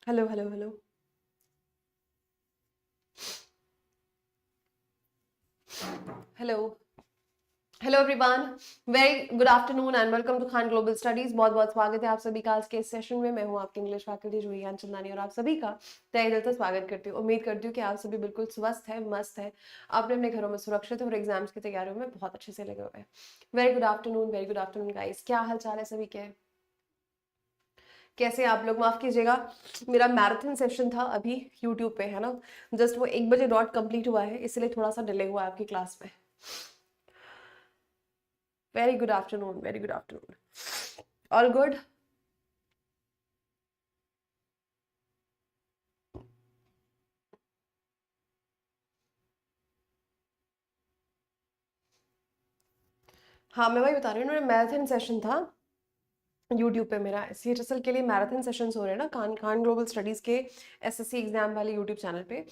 Hello hello hello. Hello hello everyone, very good afternoon and welcome to Khan global studies. बहुत बहुत स्वागत है आप सभी का आज के इस सेशन में। मैं हूं आपकी इंग्लिश फैकल्टी जूही चंदानी और आप सभी का तहे दिल से स्वागत करती हूँ। उम्मीद करती हूँ कि आप सभी बिल्कुल स्वस्थ है, मस्त है, अपने अपने घरों में सुरक्षित और एग्जाम्स की तैयारियों में बहुत अच्छे से लगे हुए हैं। वेरी गुड आफ्टरनून गाइस, क्या हाल चाल है सभी के? कैसे आप लोग? माफ कीजिएगा, मेरा मैराथन सेशन था अभी यूट्यूब पे, है ना। जस्ट वो 1 बजे डॉट कंप्लीट हुआ है, इसलिए थोड़ा सा डिले हुआ है आपकी क्लास में। Very good afternoon, very good afternoon. All good. हाँ, मैं वही बता रही हूँ, मेरा मैराथन सेशन था यूट्यूब पे। मेरा सीएचएसएल के लिए मैराथन सेशंस हो रहे हैं ना, खान खान ग्लोबल स्टडीज के एसएससी एग्जाम वाले यूट्यूब चैनल पे।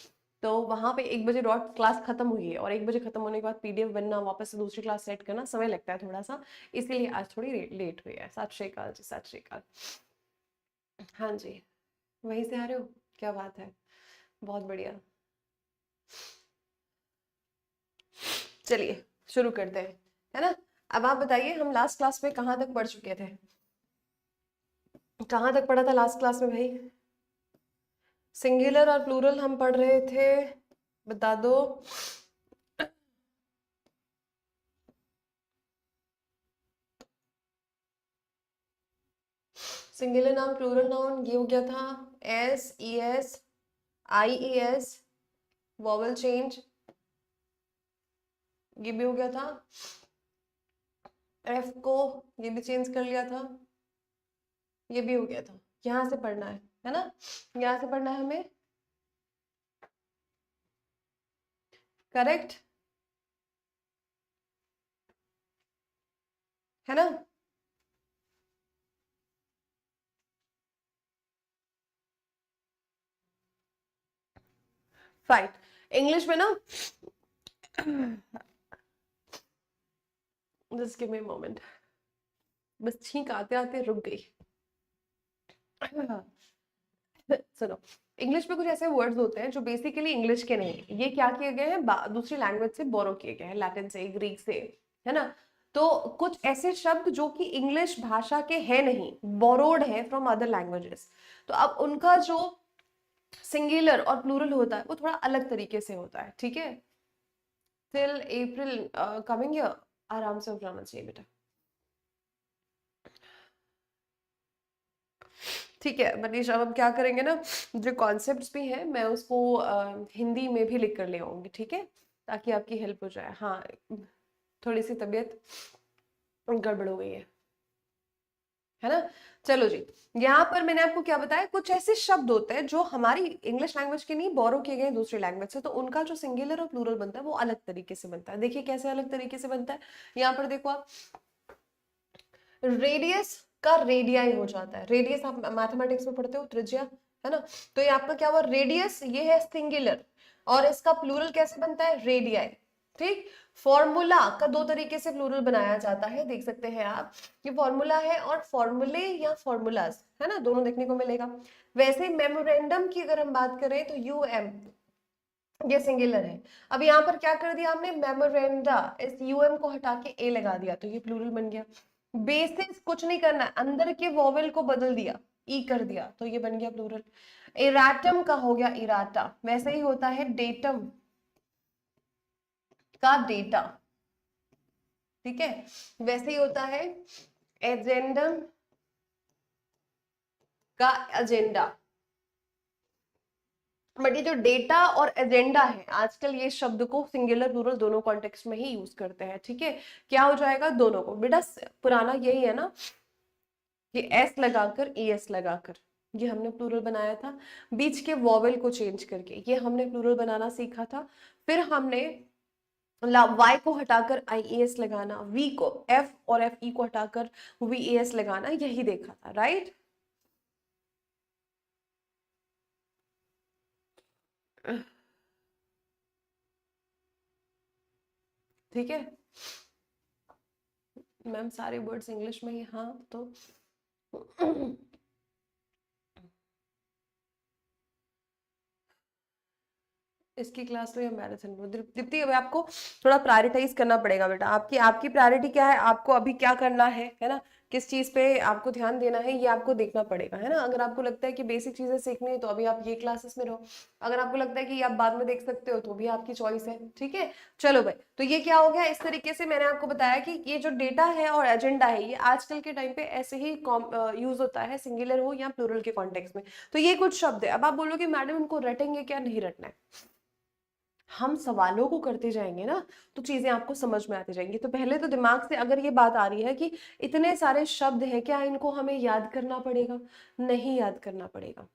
तो वहां पे 1 बजे डॉट क्लास खत्म हुई है, और 1 बजे खत्म होने के बाद पीडीएफ बनना, वापस से दूसरी क्लास सेट करना समय लगता है थोड़ा सा, इसलिए आज थोड़ी लेट हुई है। सत श्री अकाल जी, सत श्री अकाल। हाँ जी, वहीं से आ रहे हो? क्या बात है, बहुत बढ़िया। चलिए शुरू करते हैं, है ना। अब आप बताइए, हम लास्ट क्लास में कहाँ तक पढ़ चुके थे? कहाँ तक पढ़ा था लास्ट क्लास में भाई? सिंगुलर और प्लूरल हम पढ़ रहे थे, बता दो। सिंगुलर नाउन, प्लूरल नाउन, ये हो गया था एस ई एस, आई ई एस, वॉवल चेंज, ये भी हो गया था। एफ को ये भी चेंज कर लिया था, ये भी हो गया था। यहाँ से पढ़ना है ना, यहाँ से पढ़ना है हमें। करेक्ट है ना। फाइन। इंग्लिश में ना, जस्ट गिव मी मोमेंट, बस छींक आते आते रुक गई। सुनो, इंग्लिश में कुछ ऐसे वर्ड्स होते हैं जो बेसिकली इंग्लिश के नहीं, ये क्या किए गए हैं, दूसरी लैंग्वेज से बोरो किए गए हैं, लैटिन से, ग्रीक से, है ना। तो कुछ ऐसे शब्द जो कि इंग्लिश भाषा के हैं नहीं, बोरोड है फ्रॉम अदर लैंग्वेजेस। तो अब उनका जो सिंगुलर और प्लूरल होता है वो थोड़ा अलग तरीके से होता है, ठीक है। टिल अप्रैल कमिंग ईयर आराम से हो जाना चाहिए बेटा। ठीक है मनीष, अब हम क्या करेंगे ना, जो कॉन्सेप्ट्स भी हैं मैं उसको हिंदी में भी लिख कर ले आऊंगी, ठीक है, ताकि आपकी हेल्प हो जाए। हाँ, थोड़ी सी तबीयत गड़बड़ हो गई है ना। चलो जी, यहाँ पर मैंने आपको क्या बताया, कुछ ऐसे शब्द होते हैं जो हमारी इंग्लिश लैंग्वेज के नहीं, बोरो किए गए दूसरी लैंग्वेज से, तो उनका जो सिंगुलर और प्लूरल बनता है वो अलग तरीके से बनता है। देखिए कैसे अलग तरीके से बनता है, यहाँ पर देखो आप, रेडियस का रेडियाई हो जाता है। रेडियस आप मैथमेटिक्स में पढ़ते हो, त्रिज्या, है ना। तो ये आपका क्या हुआ, रेडियस, ये है सिंगुलर, और इसका प्लूरल कैसे बनता है, रेडियाई। ठीक। फॉर्मूला का दो तरीके से प्लूरल बनाया जाता है, देख सकते हैं आप, ये फॉर्मूला है और फॉर्मूले या फॉर्मूलाज, है ना, दोनों देखने को मिलेगा। वैसे मेमोरेंडम की अगर हम बात करें तो यूएम, ये सिंगुलर है। अब यहाँ पर क्या कर दिया हमने, मेमोरेंडा, इस यूएम को हटा के ए लगा दिया, तो ये प्लूरल बन गया। बेसिस कुछ नहीं करना, अंदर के वोवेल को बदल दिया, ई कर दिया, तो ये बन गया प्लूरल। इराटम का हो गया इराटा। वैसे ही होता है डेटम का डेटा, ठीक है। वैसे ही होता है एजेंडम का एजेंडा। बट ये जो डेटा और एजेंडा है, आजकल ये शब्द को सिंगुलर प्लूरल दोनों कॉन्टेक्स्ट में ही यूज करते हैं, ठीक है। क्या हो जाएगा दोनों को बेटा, पुराना यही है ना, ये एस लगाकर ई एस लगाकर, ये हमने प्लूरल बनाया था। बीच के वॉवेल को चेंज करके ये हमने प्लूरल बनाना सीखा था। फिर हमने वाई को हटाकर आई ए एस लगाना, वी को, एफ और एफ ई को हटाकर वी ए एस लगाना, यही देखा था, राइट। ठीक है मैम, सारे वर्ड्स इंग्लिश में ही, हाँ तो इसकी क्लास लो या मैराथन लो, दीप्ति अब आपको थोड़ा प्रायोरिटाइज करना पड़ेगा बेटा। आपकी आपकी प्रायोरिटी क्या है, आपको अभी क्या करना है ना, किस चीज पे आपको ध्यान देना है, ये आपको देखना पड़ेगा, है ना। अगर आपको लगता है कि बेसिक चीजें सीखनी है तो अभी आप ये क्लासेस में रहो, अगर आपको लगता है कि आप बाद में देख सकते हो तो भी आपकी चॉइस है, ठीक है। चलो भाई, तो ये क्या हो गया, इस तरीके से मैंने आपको बताया कि ये जो डेटा है और एजेंडा है ये आजकल के टाइम पे ऐसे ही यूज होता है, सिंगुलर हो या प्लूरल के कॉन्टेक्स्ट में। तो ये कुछ शब्द है। अब आप बोलोगे मैडम इनको रटेंगे क्या, नहीं रटना है, हम सवालों को करते जाएंगे ना तो चीजें आपको समझ में आती जाएंगी। तो पहले तो दिमाग से अगर ये बात आ रही है कि इतने सारे शब्द हैं, क्या इनको हमें याद करना पड़ेगा, नहीं याद करना पड़ेगा।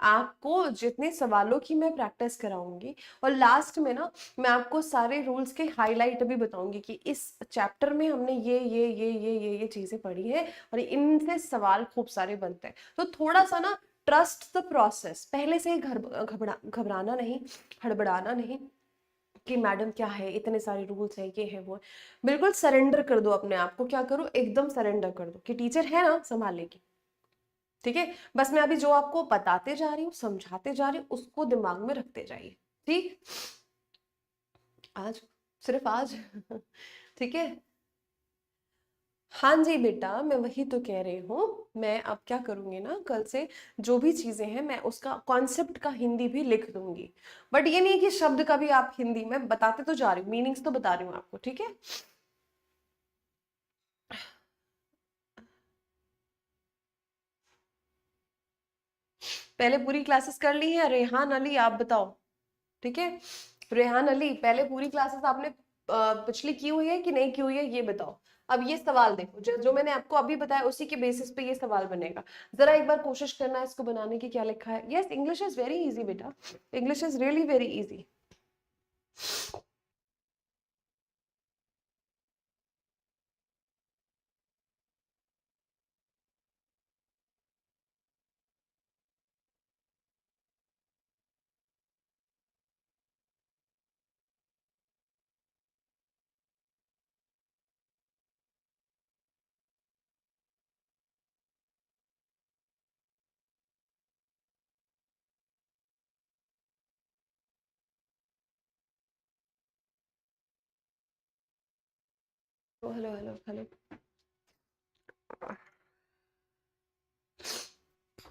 आपको जितने सवालों की मैं प्रैक्टिस कराऊंगी और लास्ट में ना मैं आपको सारे रूल्स के हाईलाइट भी बताऊंगी कि इस चैप्टर में हमने ये चीजें पढ़ी है और इनसे सवाल खूब सारे बनते हैं। तो थोड़ा सा ना ट्रस्ट द प्रोसेस, पहले से ही घबराना नहीं, हड़बड़ाना नहीं कि मैडम क्या है, इतने सारे रूल्स हैं, ये है वो है। बिल्कुल सरेंडर कर दो अपने आप को, क्या करो, एकदम सरेंडर कर दो कि टीचर है ना संभालेगी, ठीक है। बस मैं अभी जो आपको बताते जा रही हूँ, समझाते जा रही हूँ, उसको दिमाग में रखते जाइए, ठीक। आज, सिर्फ आज ठीक है। हाँ जी बेटा, मैं वही तो कह रही हूँ। मैं अब क्या करूंगी ना, कल से जो भी चीजें हैं मैं उसका कॉन्सेप्ट का हिंदी भी लिख दूंगी। बट ये नहीं कि शब्द का भी आप हिंदी में बताते तो जा रही हूँ, मीनिंग्स तो बता रही हूँ आपको, ठीक है। पहले पूरी क्लासेस कर ली है, रेहान अली आप बताओ, ठीक है। रेहान अली, पहले पूरी क्लासेस आपने पिछली की हुई है कि नहीं की हुई है, ये बताओ। अब ये सवाल देखो, जो मैंने आपको अभी बताया उसी के बेसिस पे ये सवाल बनेगा। जरा एक बार कोशिश करना है इसको बनाने की, क्या लिखा है। Yes, English is very easy बेटा, English is really very easy. Hello hello hello,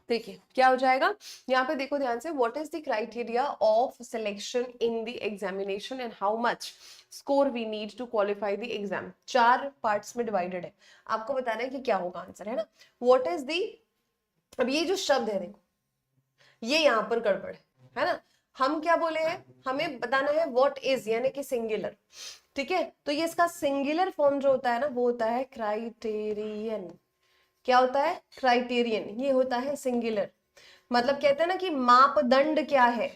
देखिए क्या हो जाएगा। यहाँ पे देखो ध्यान से, what is the criteria of selection in the examination and how much score we need to qualify the exam. 4 parts में डिवाइडेड है, आपको बताना है कि क्या होगा आंसर, है ना। व्हाट इज द, अब ये जो शब्द है देखो, ये यहाँ पर गड़बड़ है ना। हम क्या बोले हैं, हमें बताना है व्हाट इज यानी कि सिंगुलर, ठीक है। तो ये इसका सिंगुलर फॉर्म जो होता है ना वो होता है क्राइटेरियन। क्या होता है, क्राइटेरियन, ये होता है सिंगुलर। मतलब कहते हैं ना कि मापदंड क्या है,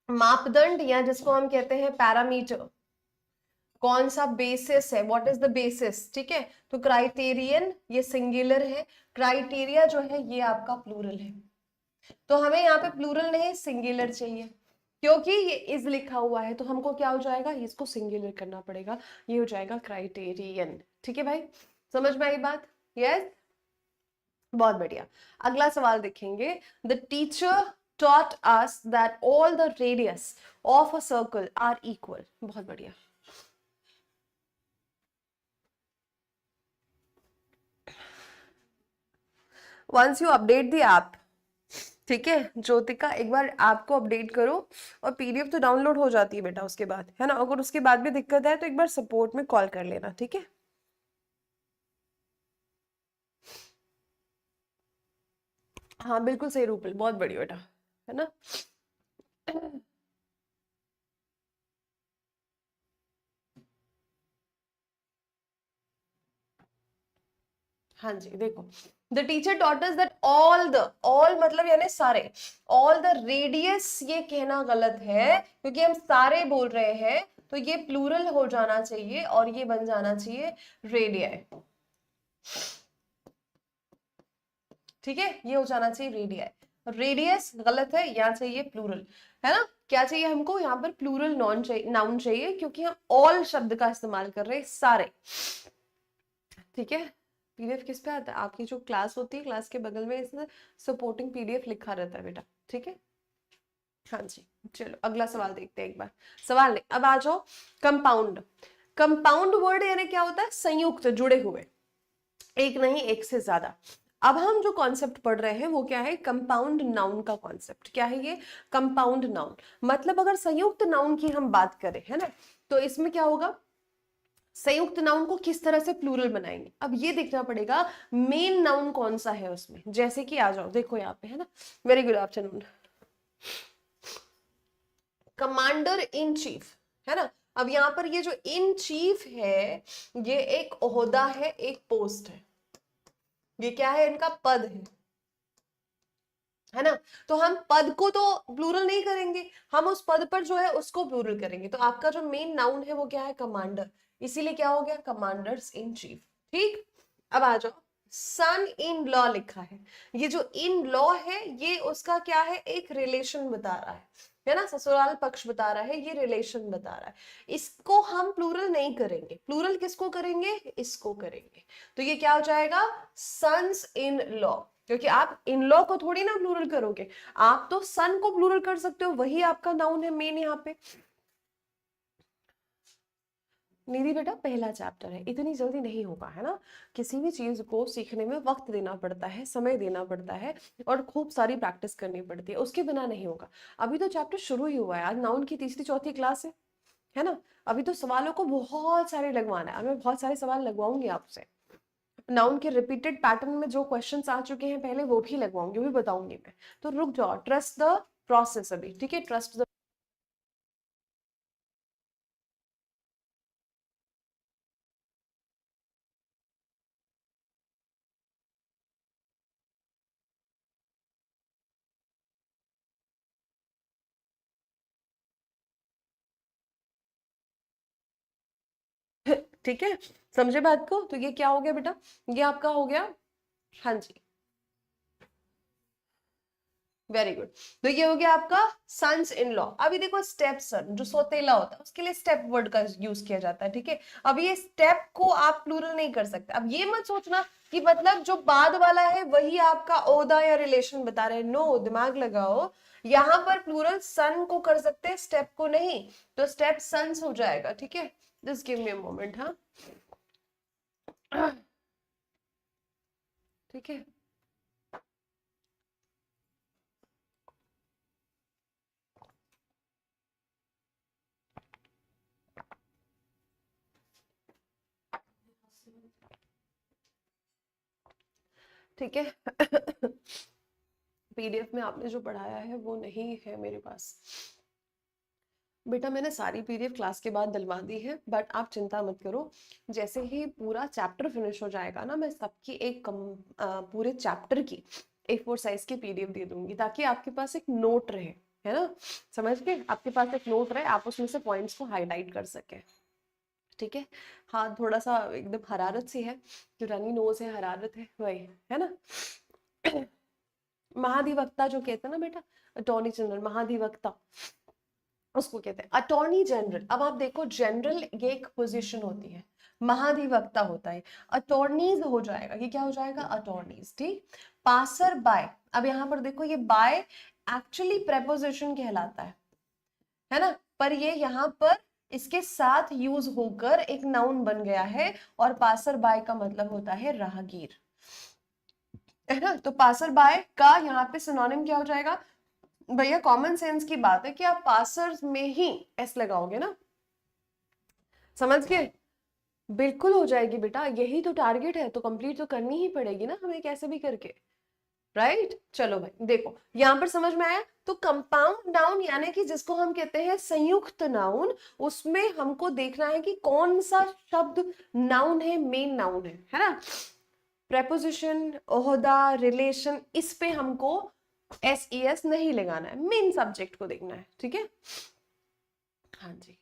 मापदंड या जिसको हम कहते हैं पैरामीटर, कौन सा बेसिस है, व्हाट इज द बेसिस, ठीक है। तो क्राइटेरियन ये सिंगुलर है, क्राइटेरिया जो है ये आपका प्लूरल है। तो हमें यहाँ पे प्लूरल नहीं सिंगुलर चाहिए, क्योंकि ये इज लिखा हुआ है तो हमको क्या हो जाएगा, इसको सिंगुलर करना पड़ेगा, ये हो जाएगा क्राइटेरियन, ठीक है भाई, समझ में आई बात। यस, बहुत बढ़िया। अगला सवाल देखेंगे। The teacher taught us that all the radius of a circle are equal। बहुत बढ़िया। once you update the app, ठीक है ज्योतिका, एक बार आपको अपडेट करो और पीडीएफ तो डाउनलोड हो जाती है बेटा उसके बाद, है ना। अगर उसके बाद भी दिक्कत है तो एक बार सपोर्ट में कॉल कर लेना, ठीक है। हाँ बिल्कुल सही रूपल, बहुत बढ़िया बेटा, है ना। हाँ जी देखो, the teacher taught us that all मतलब यानी सारे, ऑल द रेडियस ये कहना गलत है क्योंकि हम सारे बोल रहे हैं, तो ये प्लूरल हो जाना चाहिए और ये बन जाना चाहिए रेडियाई, ठीक है। ये हो जाना चाहिए रेडियाई, रेडियस गलत है, यहाँ चाहिए प्लूरल, है ना। क्या चाहिए हमको, यहाँ पर प्लूरल नॉन चाहिए, नाउन चाहिए, क्योंकि हम ऑल शब्द का इस्तेमाल कर रहे हैं, सारे, ठीक है। पीडीएफ किस पे आता है, आपकी जो क्लास होती है क्लास के बगल में इसमें सपोर्टिंग पीडीएफ लिखा रहता है बेटा, ठीक है। हाँ जी, चलो अगला सवाल देखते हैं एक बार। सवाल नहीं, अब आ जाओ कंपाउंड। कंपाउंड वर्ड यानी क्या होता है? संयुक्त, जुड़े हुए, एक नहीं एक से ज्यादा। अब हम जो कॉन्सेप्ट पढ़ रहे हैं वो क्या है? कंपाउंड नाउन का कॉन्सेप्ट। क्या है ये? Compound noun. मतलब अगर संयुक्त नाउन की हम बात करें, है ना, तो इसमें क्या होगा? संयुक्त नाउन को किस तरह से प्लूरल बनाएंगे, अब ये देखना पड़ेगा मेन नाउन कौन सा है उसमें। जैसे कि आ जाओ, देखो यहाँ पे, है ना, very good afternoon, commander in chief, है ना। अब यहाँ पर ये जो इन चीफ है, ये एक ओहदा है, एक पोस्ट है, ये क्या है? इनका पद है ना। तो हम पद को तो प्लूरल नहीं करेंगे, हम उस पद पर जो है उसको प्लूरल करेंगे। तो आपका जो मेन नाउन है वो क्या है? कमांडर। इसीलिए क्या हो गया? Commanders in chief. ठीक, अब आ जाओ, सन इन लॉ लिखा है। ये जो इन लॉ है ये उसका क्या है? एक रिलेशन बता रहा है ना, ससुराल पक्ष बता रहा है, ये रिलेशन बता रहा है। इसको हम प्लूरल नहीं करेंगे, प्लूरल किसको करेंगे? इसको करेंगे। तो ये क्या हो जाएगा? Sons in law. क्योंकि आप इन लॉ को थोड़ी ना प्लूरल करोगे, आप तो सन को प्लूरल कर सकते हो, वही आपका नाउन है मेन यहाँ पे। निधि बेटा पहला चैप्टर है, इतनी जल्दी नहीं होगा, है ना। किसी भी चीज को सीखने में वक्त देना पड़ता है, समय देना पड़ता है, और खूब सारी प्रैक्टिस करनी पड़ती है, उसके बिना नहीं होगा। अभी तो चैप्टर शुरू ही हुआ है, आज नाउन की तीसरी चौथी क्लास है ना। अभी तो सवालों को बहुत सारे लगवाना है, मैं बहुत सारे सवाल लगवाऊंगी आपसे। नाउन के रिपीटेड पैटर्न में जो क्वेश्चंस आ चुके हैं पहले वो भी लगवाऊंगी, वो भी बताऊंगी मैं। तो रुक जाओ, ट्रस्ट द प्रोसेस अभी, ठीक है, ट्रस्ट द। ठीक है, समझे बात को। तो ये क्या हो गया बेटा? ये आपका हो गया, हाँ जी, वेरी गुड। तो ये हो गया आपका सन्स इन लॉ। अभी देखो स्टेप सन जो सोतेला होता है उसके लिए स्टेप वर्ड का यूज किया जाता है, ठीक है। अब ये स्टेप को आप प्लूरल नहीं कर सकते। अब ये मत सोचना कि मतलब जो बाद वाला है वही आपका ओहदा या रिलेशन बता रहे हैं, नो, दिमाग लगाओ। यहाँ पर प्लूरल सन को कर सकते हैं, स्टेप को नहीं। तो स्टेप सन्स हो जाएगा, ठीक है। Just give me a moment, हाँ, ठीक है। ठीक है। पीडीएफ में आपने जो पढ़ाया है वो नहीं है मेरे पास बेटा। मैंने सारी पीडीएफ क्लास के बाद डलवा दी है, बट आप चिंता मत करो, जैसे ही पूरा चैप्टर फिनिश हो जाएगा ना, मैं सबकी एक पूरे चैप्टर की A4 साइज की पीडीएफ दे दूंगी, ताकि आपके पास एक नोट रहे, है ना। समझ गए? आपके पास एक नोट रहे, आप उसमें से पॉइंट्स को हाईलाइट कर सके, ठीक है। हाँ, थोड़ा सा एकदम हरारत सी है, जो रनी नोज है, हरारत है वही, है ना। महाधिवक्ता जो कहते हैं ना बेटा, अटॉर्नी जनरल, महाधिवक्ता उसको कहते हैं अटॉर्नी जनरल। अब आप देखो, जनरल ये एक पोजीशन होती है, महाधिवक्ता होता है, अटॉर्नीज हो जाएगा, ये क्या हो जाएगा? अटॉर्नीज, ठीक। पासर बाय, अब यहाँ पर देखो ये बाय एक्चुअली प्रेपोजिशन कहलाता है ना, पर ये यहाँ पर इसके साथ यूज होकर एक नाउन बन गया है, और पासर बाय का मतलब होता है राहगीर, है ना। तो पासर बाय का यहाँ पे सिनोनिम क्या हो जाएगा? भैया कॉमन सेंस की बात है कि आप पासर्स में ही एस लगाओगे ना, समझ गए? बिल्कुल हो जाएगी बेटा, यही तो टारगेट है, तो कंप्लीट तो करनी ही पड़ेगी ना हमें, कैसे भी करके, राइट। चलो भाई देखो, यहां पर समझ में आया। तो कंपाउंड नाउन यानी कि जिसको हम कहते हैं संयुक्त नाउन, उसमें हमको देखना है कि कौन सा शब्द नाउन है, मेन नाउन है ना। प्रेपोजिशन, ओहदा, रिलेशन, इस पे हमको SES नहीं लगाना है, मेन सब्जेक्ट को देखना है, ठीक है। हाँ जी,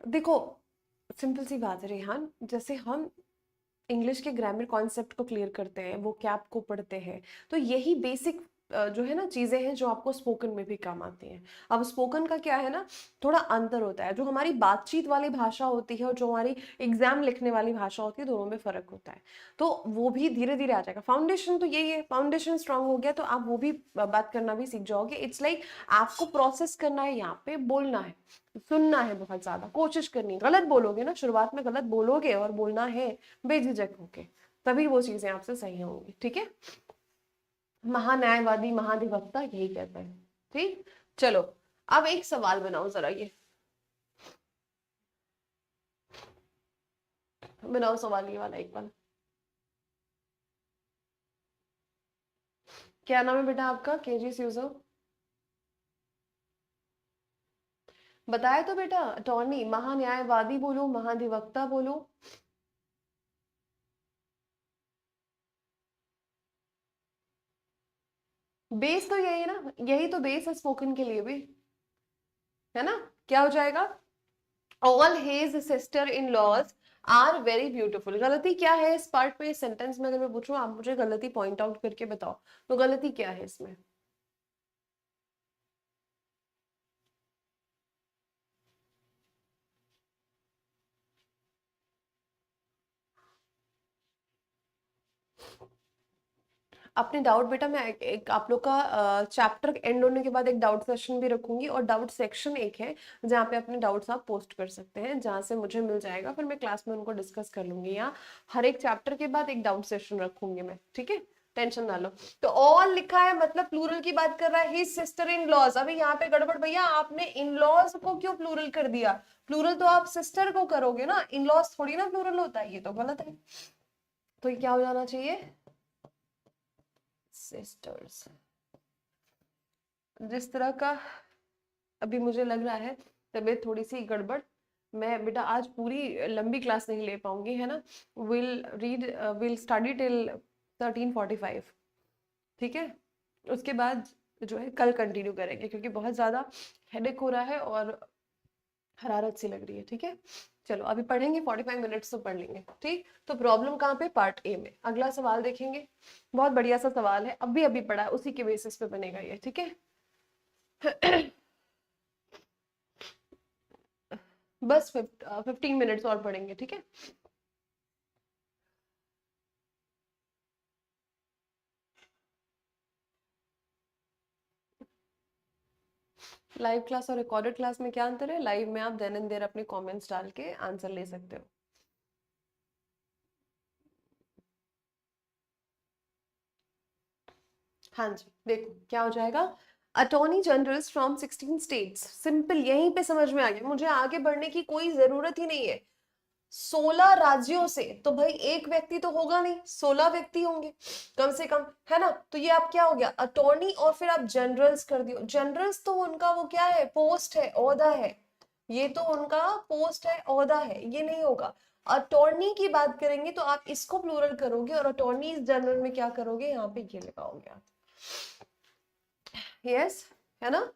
देखो सिंपल सी बात है रेहान, जैसे हम इंग्लिश के ग्रामर कॉन्सेप्ट को क्लियर करते हैं, वो कैप को पढ़ते हैं, तो यही बेसिक जो है ना चीजें हैं जो आपको स्पोकन में भी काम आती हैं। अब स्पोकन का क्या है ना, थोड़ा अंतर होता है। जो हमारी बातचीत वाली भाषा होती है और जो हमारी एग्जाम लिखने वाली भाषा होती है, दोनों में फर्क होता है। तो वो भी धीरे धीरे आ जाएगा। फाउंडेशन तो यही है, फाउंडेशन स्ट्रांग हो गया तो आप वो भी बात करना भी सीख जाओगे। इट्स लाइक आपको प्रोसेस करना है, यहाँ पे बोलना है, सुनना है, बहुत ज्यादा कोशिश करनी है। गलत बोलोगे ना, शुरुआत में गलत बोलोगे और बोलना है बेझिझक होके, तभी वो चीजें आपसे सही होंगी। ठीक है, महान्यायवादी महाधिवक्ता यही कहते हैं। ठीक, चलो अब एक सवाल बनाओ जरा, ये बनाओ सवाल ये वाला एक बार। क्या नाम है बेटा आपका? केजी यूसुफ। बताया तो बेटा, अटॉर्नी, महान्यायवादी बोलो, महाधिवक्ता बोलो। बेस तो यही है ना, यही तो बेस है स्पोकन के लिए भी, है ना? क्या हो जाएगा? All his sister in laws are very beautiful. गलती क्या है इस पार्ट पे, इस सेंटेंस में अगर मैं पूछूं, आप मुझे गलती पॉइंट आउट करके बताओ, तो गलती क्या है इसमें? अपने डाउट बेटा, मैं एक आप लोग का चैप्टर एंड होने के बाद एक डाउट सेशन भी रखूंगी, और डाउट सेक्शन एक है जहाँ पे अपने डाउट्स आप पोस्ट कर सकते हैं, जहाँ से मुझे मिल जाएगा, फिर मैं क्लास में उनको डिस्कस कर लूंगी। यहाँ हर एक चैप्टर के बाद एक डाउट सेशन रखूंगी मैं, ठीक है? टेंशन ना लो। तो ऑल लिखा है मतलब प्लूरल की बात कर रहा है, हिज सिस्टर इन लॉज। अभी यहाँ पे गड़बड़ भैया, आपने इन लॉज को क्यों प्लूरल कर दिया? प्लूरल तो आप सिस्टर को करोगे ना, इन लॉज थोड़ी ना प्लूरल होता है, ये तो गलत है। तो ये क्या हो जाना चाहिए? सिस्टर्स। जिस तरह का अभी मुझे लग रहा है तबीयत थोड़ी सी गड़बड़, मैं बेटा आज पूरी लंबी क्लास नहीं ले पाऊंगी, है ना? विल स्टडी टिल 13:45, ठीक है? उसके बाद जो है कल कंटिन्यू करेंगे, क्योंकि बहुत ज्यादा हेडेक हो रहा है और हरारत सी लग रही है। ठीक है, चलो अभी पढ़ेंगे, 45 मिनट्स तो पढ़ लेंगे। ठीक, तो प्रॉब्लम कहाँ पे? पार्ट ए में। अगला सवाल देखेंगे, बहुत बढ़िया सा सवाल है, अभी अभी पढ़ा है, उसी के बेसिस पे बनेगा ये। ठीक है, बस 15 मिनट्स और पढ़ेंगे। ठीक है, लाइव क्लास और रिकॉर्डेड क्लास में क्या अंतर है? लाइव में आप देन एंड देयर अपने कमेंट्स डाल के आंसर ले सकते हो। हाँ जी, देखो क्या हो जाएगा। Attorney generals from 16 states, simple, यहीं पे समझ में आ गया, मुझे आगे बढ़ने की कोई जरूरत ही नहीं है। 16 राज्यों से, तो भाई एक व्यक्ति तो होगा नहीं, 16 व्यक्ति होंगे कम से कम, है ना? तो ये आप क्या हो गया, अटॉर्नी और फिर आप जनरल्स कर दियो। जनरल्स तो उनका वो क्या है, पोस्ट है, ओहदा है, ये तो उनका पोस्ट है, ओहदा है, ये नहीं होगा। अटॉर्नी की बात करेंगे तो आप इसको प्लूरल करोगे, और अटॉर्नी जनरल में क्या करोगे, यहाँ पे ये लगाओगे आप। यस, है ना?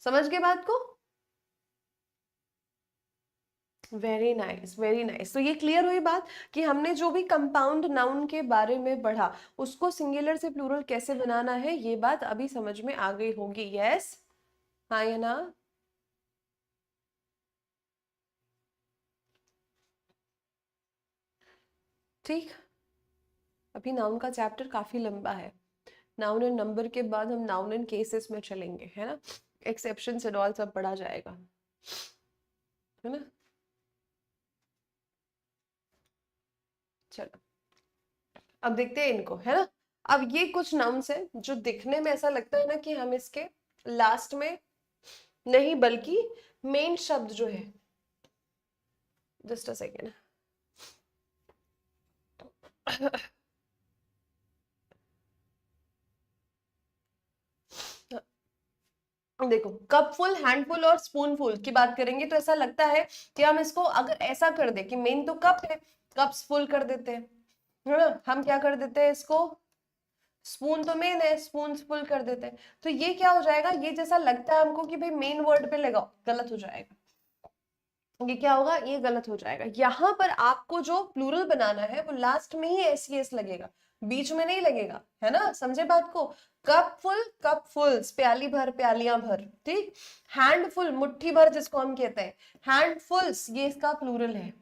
समझ गए बात को? Very nice, very nice. तो ये क्लियर हुई बात कि हमने जो भी कंपाउंड नाउन के बारे में पढ़ा, उसको सिंगुलर से प्लूरल कैसे बनाना है, ये बात अभी समझ में आ गई होगी। यस, हाँ या ना? ठीक, अभी नाउन का चैप्टर काफी लंबा है। नाउन एंड नंबर के बाद हम नाउन एंड केसेस में चलेंगे, है ना? एक्सेप्शन एंड ऑल सब पढ़ा जाएगा, है ना? चलो अब देखते हैं इनको, है ना? अब ये कुछ नाउन्स है जो दिखने में ऐसा लगता है ना कि हम इसके लास्ट में नहीं, बल्कि मेन शब्द जो है, जस्ट अ सेकेंड, देखो, कपफुल, हैंडफुल और स्पूनफुल की बात करेंगे तो ऐसा लगता है कि हम इसको अगर ऐसा कर दे कि मेन तो कप है, कप्स फुल कर देते हैं, है ना? हम क्या कर देते हैं इसको, स्पून तो मेन है, स्पून फुल कर देते हैं। तो ये क्या हो जाएगा, ये जैसा लगता है हमको कि भाई मेन वर्ड पे लगाओ, गलत हो जाएगा। ये क्या होगा, ये गलत हो जाएगा। यहाँ पर आपको जो प्लूरल बनाना है वो लास्ट में ही एस ई एस लगेगा, बीच में नहीं लगेगा, है ना, समझे बात को। कप फुल, कप फुल्स, प्याली भर, प्यालियां भर, ठीक। हैंडफुल, मुट्ठी भर जिसको हम कहते हैं, हैंडफुल्स ये इसका प्लूरल है।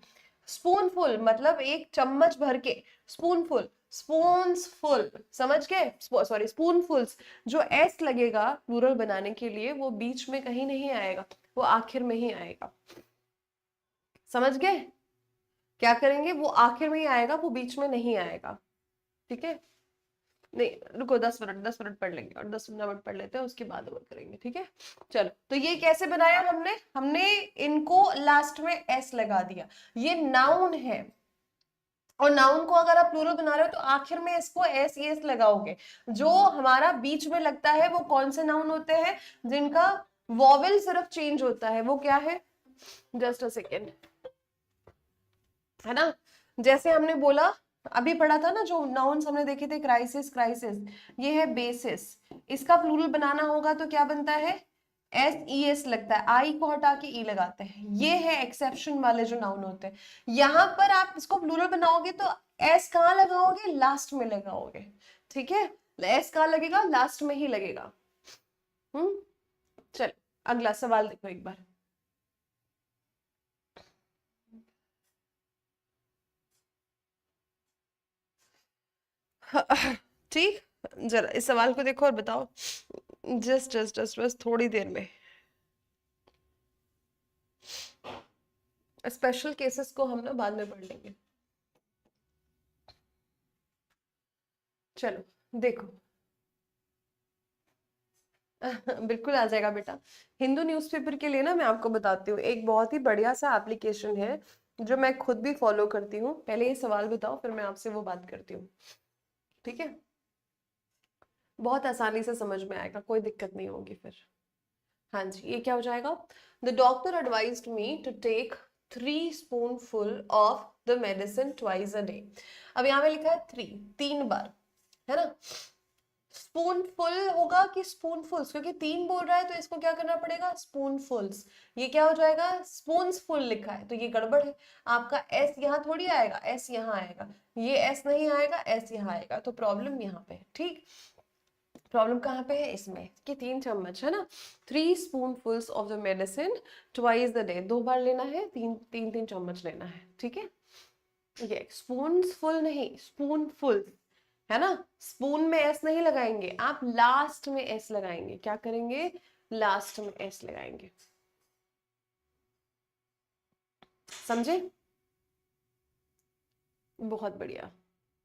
स्पूनफुल मतलब एक चम्मच भर के, स्पूनफुल, स्पून्स फुल, समझ गए, सॉरी स्पूनफुल्स। जो एस लगेगा प्लूरल बनाने के लिए वो बीच में कहीं नहीं आएगा, वो आखिर में ही आएगा, समझ गए। क्या करेंगे, वो आखिर में ही आएगा, वो बीच में नहीं आएगा, ठीक है। नहीं रुको, 10 मिनट, 10 मिनट पढ़ लेंगे और 10 मिनट पढ़ लेते हैं, उसके बाद और करेंगे, ठीक है। चलो, तो ये कैसे बनाया हमने, हमने इनको लास्ट में एस लगा दिया। ये नाउन है, और नाउन को अगर आप प्लूरल बना रहे हो तो आखिर में इसको एस एस लगाओगे। जो हमारा बीच में लगता है वो कौन से नाउन होते हैं, जिनका वॉवेल सिर्फ चेंज होता है, वो क्या है, जस्ट अ सेकेंड, है ना। जैसे हमने बोला, अभी पढ़ा था ना, जो नाउन्स हमने देखे थे, क्राइसिस, क्राइसिस, ये है बेसिस। इसका प्लूरल बनाना होगा तो क्या बनता है, एस ई एस लगता है, आई को हटा के ई लगाते हैं। ये है एक्सेप्शन वाले जो नाउन होते हैं। यहां पर आप इसको प्लूरल बनाओगे तो एस कहाँ लगाओगे, लास्ट में लगाओगे, ठीक है। एस कहाँ लगेगा, लास्ट में ही लगेगा। चलो अगला सवाल देखो एक बार। ठीक, जरा इस सवाल को देखो और बताओ, जस्ट जस्ट जस्ट बस थोड़ी देर में। स्पेशल केसेस को हम ना बाद में पढ़ लेंगे। चलो देखो। बिल्कुल आ जाएगा बेटा। हिंदू न्यूज़पेपर के लिए ना मैं आपको बताती हूँ, एक बहुत ही बढ़िया सा एप्लीकेशन है जो मैं खुद भी फॉलो करती हूँ। पहले ये सवाल बताओ, फिर मैं आपसे वो बात करती हूँ, ठीक है। बहुत आसानी से समझ में आएगा, कोई दिक्कत नहीं होगी फिर। हाँ जी, ये क्या हो जाएगा, the doctor advised me to take 3 spoonful of the medicine twice a day. अब यहाँ पे लिखा है 3, 3 बार, है ना। स्पूनफुल होगा कि स्पूनफुल्स, क्योंकि 3 बोल रहा है तो इसको क्या करना पड़ेगा, स्पूनफुल्स। ये क्या हो जाएगा, स्पून्स फुल लिखा है तो ये गड़बड़ है। आपका एस यहाँ थोड़ी आएगा, एस यहाँ आएगा, ये एस नहीं आएगा, एस यहाँ आएगा, तो प्रॉब्लम यहाँ पे है, ठीक। प्रॉब्लम कहाँ पे है, इसमें कि 3 चम्मच, है ना। 3 spoonfuls of the medicine twice the day, 2 बार लेना है, 3 3 3 चम्मच लेना है, ठीक है। ये स्पून फुल नहीं, स्पून फुल, है ना। स्पून में एस नहीं लगाएंगे, आप लास्ट में एस लगाएंगे। क्या करेंगे, लास्ट में एस लगाएंगे, समझे। बहुत बढ़िया,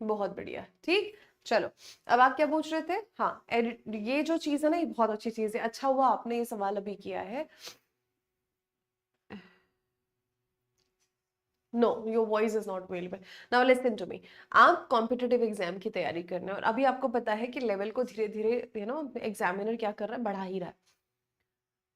बहुत बढ़िया, ठीक। चलो, अब आप क्या पूछ रहे थे, हाँ ये जो चीज है ना, ये बहुत अच्छी चीज है। अच्छा हुआ आपने ये सवाल अभी किया है। No, your voice is not available. Now listen to me. आप कॉम्पिटिटिव एग्जाम की तैयारी कर रहे हैं और अभी आपको पता है कि लेवल को धीरे धीरे एग्जामिनर क्या कर रहा है, बढ़ा ही रहा है।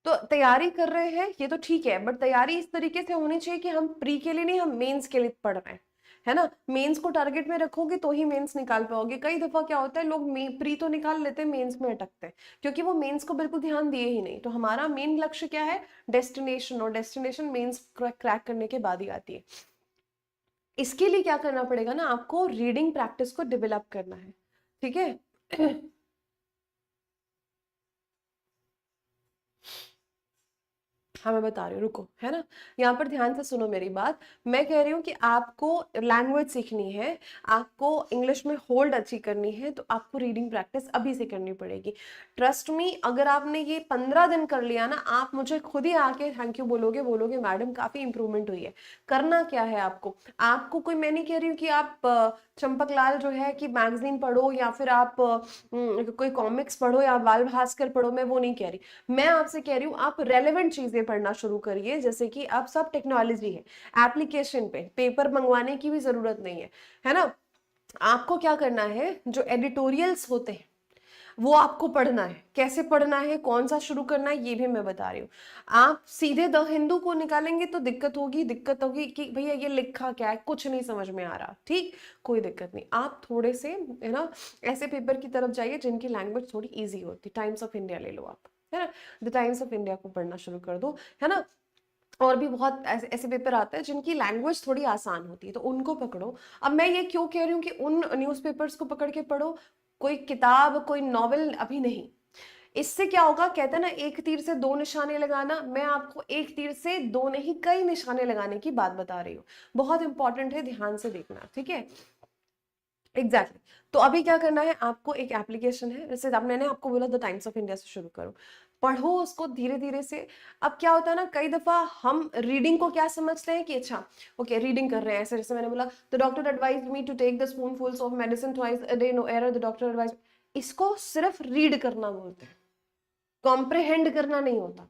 तो तैयारी कर रहे हैं ये तो ठीक है, बट तैयारी इस तरीके से होनी चाहिए कि हम प्री के लिए नहीं, हम मेंस के लिए पढ़ रहे हैं, है ना। मेंस को टारगेट में रखोगे तो ही मेंस निकाल पाओगे। कई दफा क्या होता है, लोग प्री तो निकाल लेते हैं, मेंस में अटकते हैं, क्योंकि वो मेंस को बिल्कुल ध्यान दिए ही नहीं। तो हमारा मेन लक्ष्य क्या है, डेस्टिनेशन, और डेस्टिनेशन मेंस क्रैक करने के बाद ही आती है। इसके लिए क्या करना पड़ेगा ना, आपको रीडिंग प्रैक्टिस को डेवलप करना है, ठीक है। हाँ मैं बता रही हूँ, रुको, है ना। यहाँ पर ध्यान से सुनो मेरी बात। मैं कह रही हूँ कि आपको लैंग्वेज सीखनी है, आपको इंग्लिश में होल्ड अच्छी करनी है, तो आपको रीडिंग प्रैक्टिस अभी से करनी पड़ेगी। ट्रस्ट मी, अगर आपने ये 15 दिन कर लिया ना, आप मुझे खुद ही आके थैंक यू बोलोगे, बोलोगे मैडम काफी इंप्रूवमेंट हुई है। करना क्या है आपको, आपको कोई, मैं नहीं कह रही हूँ कि आप चंपक लाल जो है कि मैगजीन पढ़ो, या फिर आप कोई कॉमिक्स पढ़ो, या बाल भास्कर पढ़ो, मैं वो नहीं कह रही। मैं आपसे कह रही हूँ आप रेलेवेंट चीजें पढ़ना शुरू करिए। जैसे कि अब सब टेक्नोलॉजी है, एप्लीकेशन पे पेपर मंगवाने की भी जरूरत नहीं है ना। आपको क्या करना है, जो एडिटोरियल्स होते हैं वो आपको पढ़ना है। कैसे पढ़ना है, कौन सा शुरू करना है, ये भी मैं बता रही हूँ। आप सीधे द हिंदू को निकालेंगे तो दिक्कत होगी कि भैया ये लिखा क्या है, कुछ नहीं समझ में आ रहा, ठीक। कोई दिक्कत नहीं, आप थोड़े से, है ना, ऐसे पेपर की तरफ जाइए जिनकी लैंग्वेज थोड़ी ईजी होती। टाइम्स ऑफ इंडिया ले लो आप, है ना, द टाइम्स ऑफ इंडिया को पढ़ना शुरू कर दो, है ना। और भी बहुत ऐसे ऐसे पेपर आते हैं जिनकी लैंग्वेज थोड़ी आसान होती है, तो उनको पकड़ो। अब मैं ये क्यों कह रही हूँ कि उन न्यूज़पेपर्स को पकड़ के पढ़ो, कोई किताब कोई नॉवेल अभी नहीं। इससे क्या होगा, कहते हैं ना एक तीर से दो निशाने लगाना, मैं आपको एक तीर से दो नहीं कई निशाने लगाने की बात बता रही हूँ। बहुत इंपॉर्टेंट है, ध्यान से देखना, ठीक है। एग्जैक्टली तो अभी क्या करना है आपको, एक एप्लीकेशन है, जैसे अब मैंने आपको बोला द टाइम्स ऑफ इंडिया से शुरू करो, पढ़ो उसको धीरे धीरे से। अब क्या होता है ना, कई दफा हम रीडिंग को क्या समझते हैं कि अच्छा ओके रीडिंग कर रहे हैं, ऐसे जैसे मैंने बोला the doctor advise me to take the spoonfuls of medicine twice a day, no error, the doctor advise. इसको सिर्फ रीड करना बोलते हैं, कॉम्प्रिहेंड करना नहीं होता।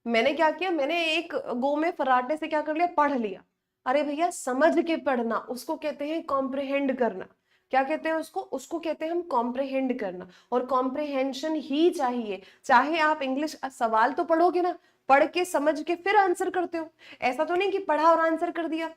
मैंने क्या किया, मैंने एक गो में फराटे से क्या कर लिया, पढ़ लिया। अरे भैया समझ के पढ़ना, उसको कहते हैं कॉम्प्रिहेंड करना। क्या कहते हैं उसको, उसको कहते हैं हम कॉम्प्रिहेंड करना। और कॉम्प्रिहेंशन ही चाहिए, चाहे आप इंग्लिश सवाल तो पढ़ोगे ना, पढ़ के समझ के फिर आंसर करते हो। ऐसा तो नहीं कि पढ़ा और आंसर कर दिया,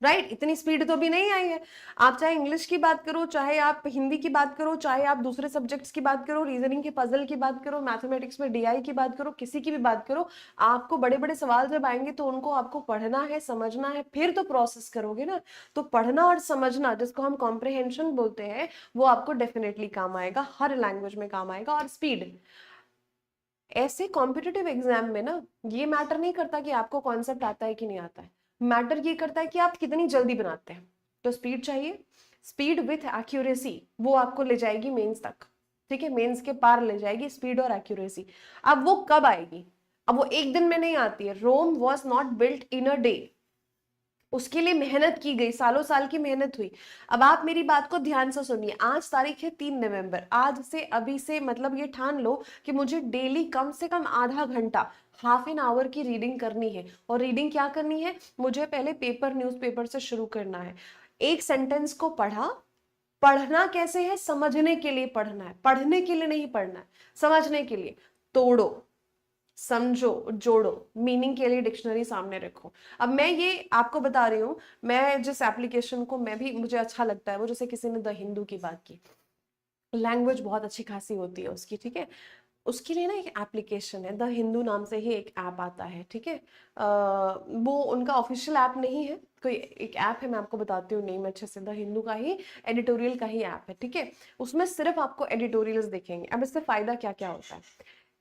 राइट इतनी स्पीड तो भी नहीं आई है। आप चाहे इंग्लिश की बात करो, चाहे आप हिंदी की बात करो, चाहे आप दूसरे सब्जेक्ट्स की बात करो, रीजनिंग के पजल की बात करो, मैथमेटिक्स में डीआई की बात करो, किसी की भी बात करो, आपको बड़े बड़े सवाल जब आएंगे तो उनको आपको पढ़ना है, समझना है, फिर तो प्रोसेस करोगे ना। तो पढ़ना और समझना, जिसको हम कॉम्प्रिहेंशन बोलते हैं, वो आपको डेफिनेटली काम आएगा, हर लैंग्वेज में काम आएगा। और स्पीड, ऐसे कॉम्पिटिटिव एग्जाम में ना ये मैटर नहीं करता कि आपको कॉन्सेप्ट आता है कि नहीं आता है, मैटर ये करता है कि आप कितनी जल्दी बनाते हैं। तो स्पीड चाहिए, स्पीड विथ एक्यूरेसी वो आपको ले जाएगी मेंस तक, ठीक है, मेंस के पार ले जाएगी स्पीड और एक्यूरेसी। अब वो कब आएगी, अब वो एक दिन में नहीं आती है। Rome was not built in a day, उसके लिए मेहनत की गई, सालों साल की मेहनत हुई। अब आप मेरी बात को ध्यान से सुनिए, आज तारीख है 3 नवंबर, आज से अभी से मतलब ये ठान लो कि मुझे डेली कम से कम आधा घंटा, हाफ एन आवर की रीडिंग करनी है। और रीडिंग क्या करनी है, मुझे पहले पेपर न्यूज़पेपर से शुरू करना है। एक सेंटेंस को पढ़ा, पढ़ना कैसे है, समझने के लिए पढ़ना है, पढ़ने के लिए नहीं पढ़ना है, समझने के लिए। तोड़ो, समझो, जोड़ो, मीनिंग के लिए डिक्शनरी सामने रखो। अब मैं ये आपको बता रही हूँ, मैं जिस एप्लीकेशन को मैं भी मुझे अच्छा लगता है, वो जैसे किसी ने द हिंदू की बात की, लैंग्वेज बहुत अच्छी खासी होती है उसकी, ठीक है। उसके लिए ना एक एप्लीकेशन है, द हिंदू नाम से ही एक ऐप आता है, ठीक है। वो उनका ऑफिशियल ऐप नहीं है, कोई एक ऐप है, मैं आपको बताती हूँ नेम अच्छे से, द हिंदू का ही एडिटोरियल का ही ऐप है, ठीक है। उसमें सिर्फ आपको एडिटोरियल्स दिखेंगे। अब इससे फायदा क्या क्या होता है,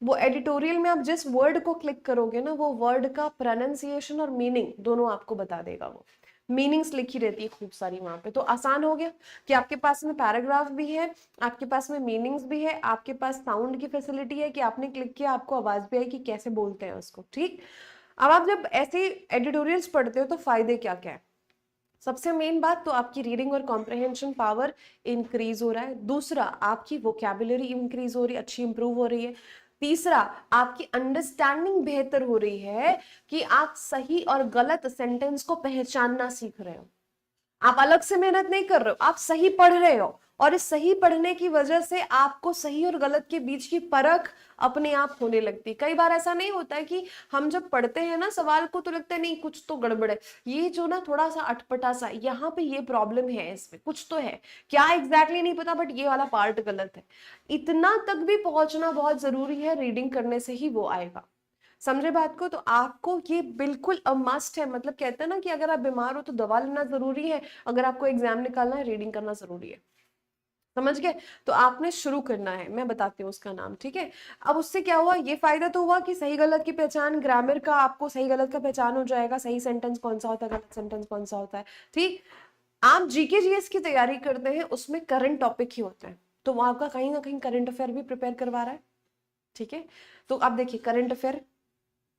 वो एडिटोरियल में आप जिस वर्ड को क्लिक करोगे ना, वो वर्ड का प्रोनाउंसिएशन और मीनिंग दोनों आपको बता देगा। वो मीनिंग्स लिखी रहती है खूब सारी वहां पे, तो आसान हो गया कि आपके पास में पैराग्राफ भी है, आपके पास में मीनिंग्स भी है, आपके पास साउंड की फैसिलिटी है कि आपने क्लिक किया आपको आवाज भी आई कि कैसे बोलते हैं उसको, ठीक। अब आप जब ऐसे एडिटोरियल्स पढ़ते हो तो फायदे क्या क्या है, सबसे मेन बात तो आपकी रीडिंग और कॉम्प्रिहेंशन पावर इंक्रीज हो रहा है। दूसरा, आपकी वोकैबुलरी इंक्रीज हो रही है, अच्छी इंप्रूव हो रही है। तीसरा, आपकी अंडरस्टैंडिंग बेहतर हो रही है कि आप सही और गलत सेंटेंस को पहचानना सीख रहे हो। आप अलग से मेहनत नहीं कर रहे हो, आप सही पढ़ रहे हो, और इस सही पढ़ने की वजह से आपको सही और गलत के बीच की परख अपने आप होने लगती है। कई बार ऐसा नहीं होता है कि हम जब पढ़ते हैं ना सवाल को तो लगता है नहीं कुछ तो गड़बड़ है, ये जो ना थोड़ा सा अटपटा सा यहाँ पे ये प्रॉब्लम है, इसमें कुछ तो है, क्या एग्जैक्टली नहीं पता बट ये वाला पार्ट गलत है। इतना तक भी पहुंचना बहुत जरूरी है, रीडिंग करने से ही वो आएगा। समझे बात को, तो आपको ये बिल्कुल अ मस्ट है, मतलब कहते हैं ना कि अगर आप बीमार हो तो दवा लेना जरूरी है, अगर आपको एग्जाम निकालना है रीडिंग करना जरूरी है। समझ गए, तो आपने शुरू करना है, मैं बताती हूँ उसका नाम, ठीक है। अब उससे क्या हुआ, ये फायदा तो हुआ कि सही गलत की पहचान, ग्रामर का आपको सही गलत का पहचान हो जाएगा, सही सेंटेंस कौन सा होता है, गलत सेंटेंस कौन सा होता है, ठीक। आप जीके जीएस की तैयारी करते हैं, उसमें करंट टॉपिक ही होते हैं, तो वो आपका कहीं ना कहीं करंट अफेयर भी प्रिपेयर करवा रहा है, ठीक है। तो आप देखिए करंट अफेयर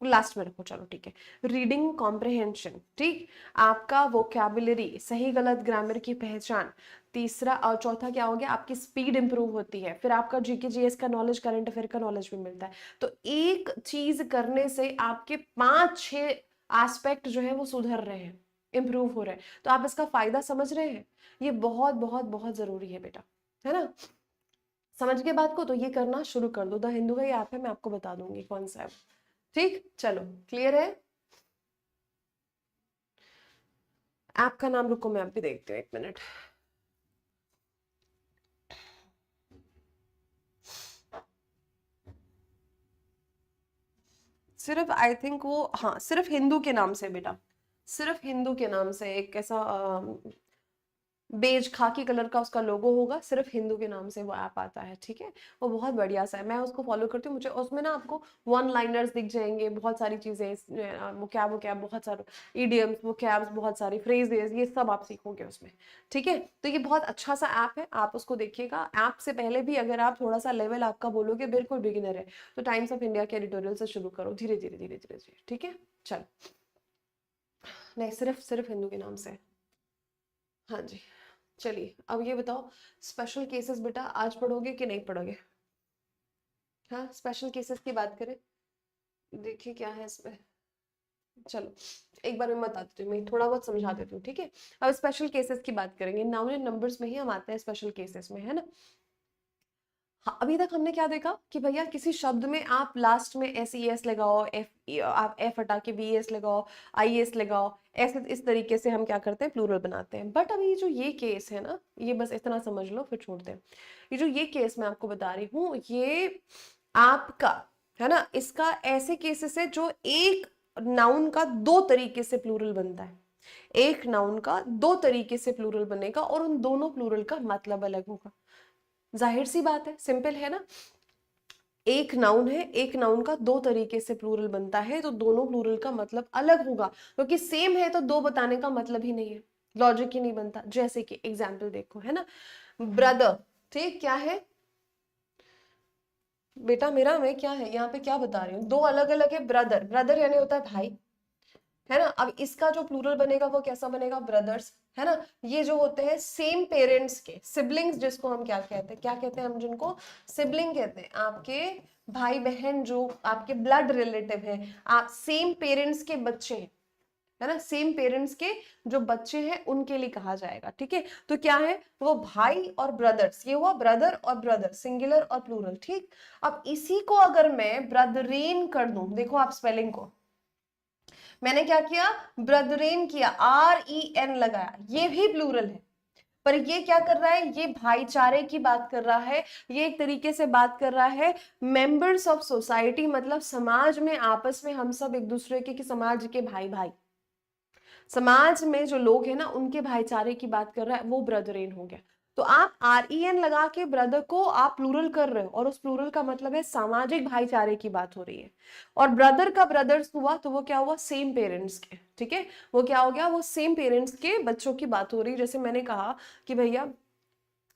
लास्ट में रखो, चलो ठीक है। रीडिंग कॉम्प्रिहेंशन, ठीक, आपका वोकैबुलरी, सही गलत ग्रामर की पहचान, तीसरा और चौथा क्या हो गया, आपकी स्पीड इंप्रूव होती है, फिर आपका जीके जीएस का नॉलेज, करंट अफेयर का नॉलेज भी मिलता है। तो एक चीज करने से आपके 5-6 एस्पेक्ट जो है वो सुधर रहे हैं, इंप्रूव हो रहे हैं। तो आप इसका फायदा समझ रहे हैं, ये बहुत बहुत बहुत जरूरी है बेटा, है ना। समझ गए बात को, तो ये करना शुरू कर दो, द हिंदू का ये ऐप है, मैं आपको बता दूंगी कौन सा है, ठीक। चलो क्लियर है, ऐप का नाम रुको मैं आप भी देखती हूँ, 1 मिनट। सिर्फ आई थिंक वो, हाँ सिर्फ हिंदू के नाम से बेटा, सिर्फ हिंदू के नाम से एक ऐसा बेज खाकी कलर का उसका लोगो होगा, सिर्फ हिंदू के नाम से वो ऐप आता है, ठीक है। वो बहुत बढ़िया सा है, मैं उसको फॉलो करती हूँ। मुझे उसमें ना आपको वन लाइनर्स दिख जाएंगे, बहुत सारी चीजें, वो क्या बहुत सारे इडियम्स, वो कैब्स, बहुत सारी फ्रेजेस, ये सब आप सीखोगे उसमें, ठीक है। तो ये बहुत अच्छा सा ऐप है, आप उसको देखिएगा। ऐप से पहले भी अगर आप थोड़ा सा लेवल आपका बोलोगे बिल्कुल बिगिनर है, तो टाइम्स ऑफ इंडिया के एडिटोरियल से शुरू करो, धीरे धीरे धीरे धीरे धीरे, ठीक है। चलो, नहीं सिर्फ सिर्फ हिंदू के नाम से, हाँ जी। चलिए अब ये बताओ, स्पेशल केसेस बेटा आज पढ़ोगे कि नहीं पढ़ोगे? हाँ, स्पेशल केसेस की बात करें, देखिए क्या है इसमें। चलो एक बार मैं बताती हूँ, मैं थोड़ा बहुत समझा देती हूँ, ठीक है। अब स्पेशल केसेस की बात करेंगे, नाउन एंड नंबर्स में ही हम आते हैं स्पेशल केसेस में, है ना। हाँ, अभी तक हमने क्या देखा कि भैया किसी शब्द में आप लास्ट में एस ई एस लगाओ, आप एफ हटा के बी एस लगाओ, आई एस लगाओ, ऐसे इस तरीके से हम क्या करते हैं, प्लूरल बनाते हैं। बट अभी जो ये केस है ना, ये बस इतना समझ लो फिर छोड़ दें। ये जो ये केस मैं आपको बता रही हूँ, ये आपका है ना, इसका ऐसे केसेस है जो एक नाउन का दो तरीके से प्लूरल बनता है। एक नाउन का दो तरीके से प्लूरल बनेगा और उन दोनों प्लूरल का मतलब अलग होगा। जाहिर सी बात है, सिंपल है ना। एक नाउन है, एक नाउन का दो तरीके से प्लूरल बनता है, तो दोनों प्लूरल का मतलब अलग होगा, क्योंकि सेम है तो दो बताने का मतलब ही नहीं है, लॉजिक ही नहीं बनता। जैसे कि एग्जाम्पल देखो, है ना, ब्रदर, ठीक, क्या है बेटा मेरा, मैं क्या है यहाँ पे क्या बता रही हूँ, दो अलग अलग है। ब्रदर, ब्रदर यानी होता है भाई, है ना। अब इसका जो प्लूरल बनेगा वो कैसा बनेगा, ब्रदर्स, है ना। ये जो होते हैं सेम पेरेंट्स के सिबलिंग्स, जिसको हम क्या कहते हैं, क्या कहते हैं हम जिनको सिबलिंग कहते हैं, आपके भाई बहन जो आपके ब्लड रिलेटिव है, आप सेम पेरेंट्स के बच्चे हैं, है ना, सेम पेरेंट्स के जो बच्चे हैं उनके लिए कहा जाएगा, ठीक है। तो क्या है वो, भाई और ब्रदर्स, ये हुआ ब्रदर और ब्रदर, सिंगुलर और प्लूरल, ठीक। अब इसी को अगर मैं ब्रदरेन कर दूं, देखो आप स्पेलिंग को, मैंने क्या किया, ब्रदरेन किया, REN लगाया, ये भी प्लूरल है। पर ये क्या कर रहा है, ये भाईचारे की बात कर रहा है, ये एक तरीके से बात कर रहा है मेंबर्स ऑफ सोसाइटी, मतलब समाज में आपस में हम सब एक दूसरे के, कि समाज के भाई भाई, समाज में जो लोग हैं ना उनके भाईचारे की बात कर रहा है, वो ब्रदरेन हो गया। तो आप REN लगा के ब्रदर को आप प्लूरल कर रहे हो, और उस प्लूरल का मतलब है सामाजिक भाईचारे की बात हो रही है। और ब्रदर का ब्रदर्स हुआ तो वो क्या हुआ, सेम पेरेंट्स के, ठीक है। वो क्या हो गया, वो सेम पेरेंट्स के बच्चों की बात हो रही है। जैसे मैंने कहा कि भैया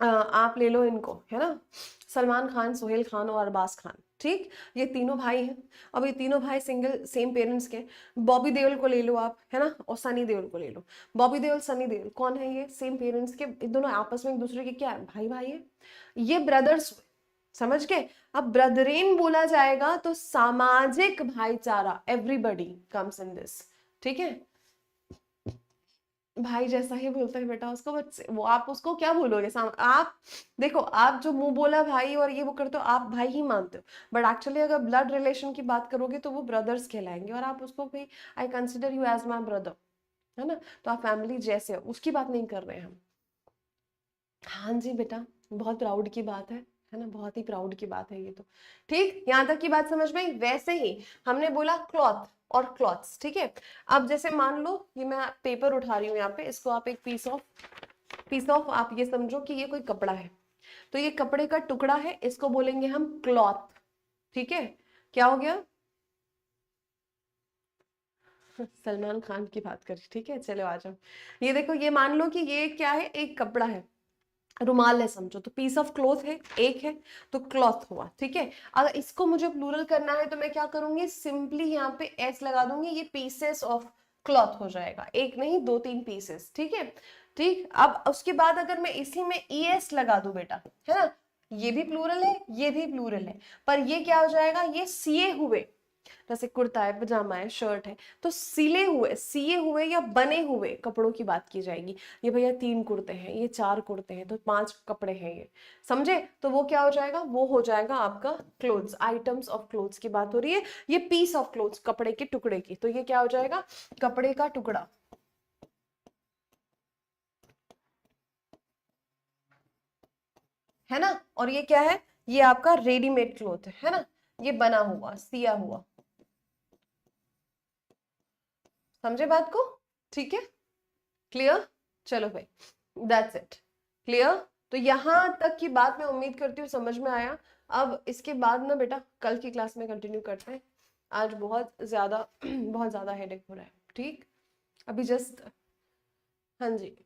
आप ले लो इनको, है ना, सलमान खान, सोहेल खान और अरबाज खान, ठीक, ये तीनों भाई हैं। अब ये तीनों भाई सिंगल सेम पेरेंट्स के। बॉबी देओल को ले लो आप, है ना, और सनी देओल को ले लो। बॉबी देओल, सनी देओल कौन है, ये सेम पेरेंट्स के, ये दोनों आपस में एक दूसरे के क्या है, भाई भाई है, ये ब्रदर्स हुए, समझ गए। अब ब्रदरेन बोला जाएगा तो सामाजिक भाईचारा, एवरीबडी कम्स इन दिस, ठीक है। भाई जैसा ही बोलता है बेटा उसको, बट वो आप उसको क्या बोलोगे, आप देखो, आप जो मुंह बोला भाई और ये वो करते हो, आप भाई ही मानते हो, बट एक्चुअली अगर ब्लड रिलेशन की बात करोगे तो वो ब्रदर्स कहलाएंगे, और आप उसको भी, I consider you as my brother, है ना। तो आप फैमिली जैसे हो, उसकी बात नहीं कर रहे हैं हम। हाँ जी बेटा, बहुत प्राउड की बात है ना, बहुत ही प्राउड की बात है ये तो, ठीक। यहाँ तक की बात समझ में आई। वैसे ही हमने बोला क्लॉथ और क्लॉथ्स, ठीक है। अब जैसे मान लो ये मैं पेपर उठा रही हूँ यहाँ पे, इसको आप एक पीस ऑफ आप ये समझो कि ये कोई कपड़ा है, तो ये कपड़े का टुकड़ा है, इसको बोलेंगे हम क्लॉथ, ठीक है। क्या हो गया, सलमान खान की बात करी, ठीक है। चलो आ जाओ, ये देखो, ये मान लो कि ये क्या है, एक कपड़ा है, रुमाल है समझो, तो पीस ऑफ क्लॉथ है, एक है, तो क्लॉथ हुआ, ठीक है। अगर इसको मुझे प्लूरल करना है तो मैं क्या करूंगी, सिंपली यहाँ पे एस लगा दूंगी, ये पीसेस ऑफ क्लॉथ हो जाएगा, एक नहीं दो तीन पीसेस, ठीक है। ठीक, अब उसके बाद अगर मैं इसी में ES लगा दूं बेटा, है ना, ये भी प्लूरल है, ये भी प्लूरल है, पर ये क्या हो जाएगा, ये सिए हुए, जैसे कुर्ता है, पजामा है, शर्ट है, तो सिले हुए, सिए हुए या बने हुए कपड़ों की बात की जाएगी। ये भैया 3 कुर्ते हैं, ये 4 कुर्ते हैं, तो 5 कपड़े हैं ये, समझे। तो वो क्या हो जाएगा, वो हो जाएगा आपका क्लोथ्स, आइटम्स ऑफ क्लोथ्स की बात हो रही है। ये पीस ऑफ क्लोथ्स, कपड़े के टुकड़े की, तो ये क्या हो जाएगा, कपड़े का टुकड़ा, है ना। और ये क्या है, ये आपका रेडीमेड क्लोथ है ना, ये बना हुआ, सिया हुआ, समझे बात को? ठीक है, क्लियर? चलो भाई, दैट्स इट, क्लियर? तो यहाँ तक की बात मैं उम्मीद करती हूँ समझ में आया। अब इसके बाद ना बेटा कल की क्लास में कंटिन्यू करते हैं, आज बहुत ज्यादा बहुत ज्यादा हेडेक हो रहा है, ठीक? अभी जस्ट, हाँ जी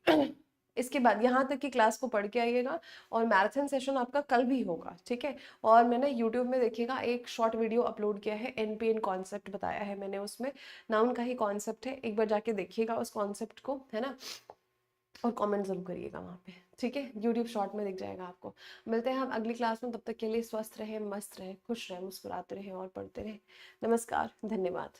इसके बाद यहाँ तक की क्लास को पढ़ के आइएगा, और मैराथन सेशन आपका कल भी होगा, ठीक है? और मैंने यूट्यूब में देखिएगा एक शॉर्ट वीडियो अपलोड किया है, एनपीएन कॉन्सेप्ट बताया है मैंने उसमें, नाउन का ही कॉन्सेप्ट है, एक बार जाके देखिएगा उस कॉन्सेप्ट को, है ना? और कमेंट जरूर करिएगा वहाँ पे, ठीक है? यूट्यूब शॉर्ट में दिख जाएगा आपको। मिलते हैं हम अगली क्लास में, तब तक के लिए स्वस्थ रहें, मस्त रहें, खुश रहें, मुस्कुराते रहें और पढ़ते रहें। नमस्कार, धन्यवाद।